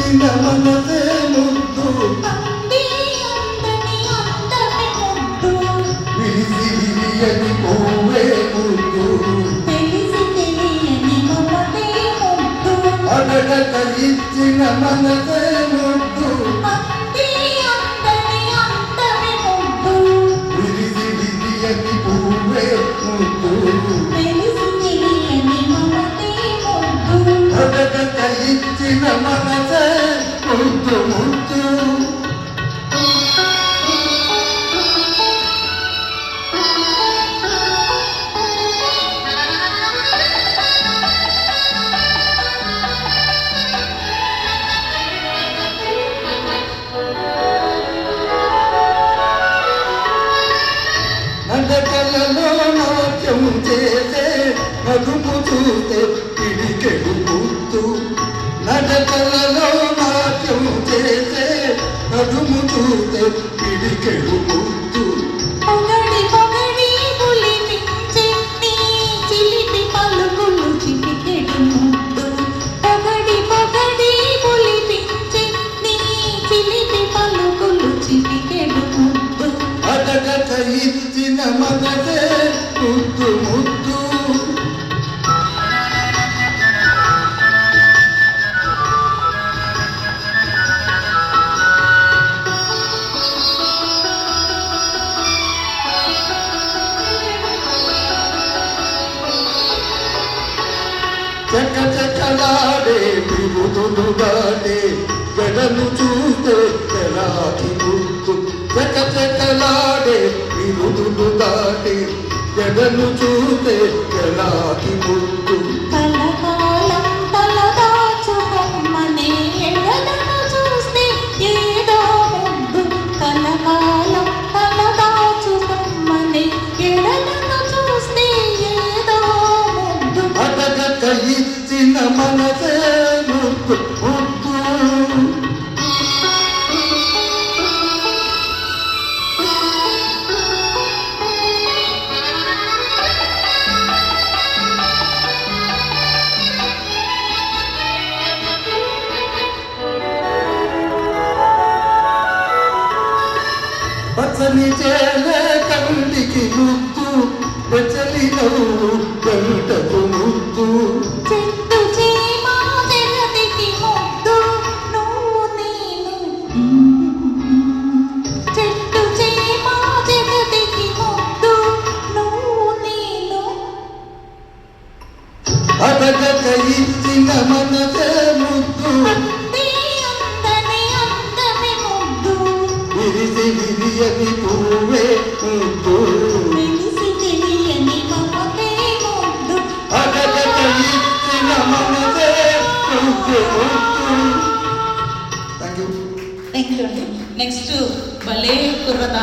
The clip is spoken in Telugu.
ఇచ్చిన మనసే ముద్దు విరిసి విరియని పువ్వే ముద్దు అడగక ఇచ్చిన మనసే ముద్దు విరిసి విరియని పువ్వే ముద్దు అడగక ఇచ్చిన మనసే ముద్దు ముద్దు నడకలలో నాట్యం చేసే నడుము చూస్తే పిడికెడు ముద్దు నడకలలో నాట్యం చేసే నడుము చూస్తే పిడికెడు ముద్దు పొగడి పొగడి పులిపించే నీ చిలిపి పలుకులు చిటికెడు ముద్దు పొగడి పొగడి పులిపించే నీ చిలిపి పలుకులు చిటికెడు ముద్దు అడగక ఇచ్చిన మనసే ముద్దు ముద్దు చక చకలాడే బిరుదులు దాటే జడను చూస్తే తెలాకి ముద్దు చక చకలాడే బిరుదులు దాటే జడను చూస్తే తెలాకి ముద్దు కలకాలం తలదాచుకొమ్మనే ఎడలను చూస్తే ఏదో ముద్దు కలకాలం తలదాచుకొమ్మనే ఎడలను చూస్తే ఏదో ముద్దు అడగక ఇచ్చిన మనసే ముద్దు ముద్దు పచ్చని చేలే కంటికి ముద్దు వెచ్చని నవ్వు గంటకు ముద్దు చెట్టు చీమ జగతికి ముద్దు నువ్వు నేను చెట్టు చీమ జగతికి ముద్దు నువ్వు నేను అడగక ఇచ్చిన మనసే ముద్దు అందే అందని అందమే ముద్దు విరిసి విరియని పువ్వే ముద్దు తెలిసి తెలియని మమతే ముద్దు అడగక ఇచ్చిన మనసే ముద్దు ముద్దు. Thank you. నెక్స్ట్ భలే కుర్రదా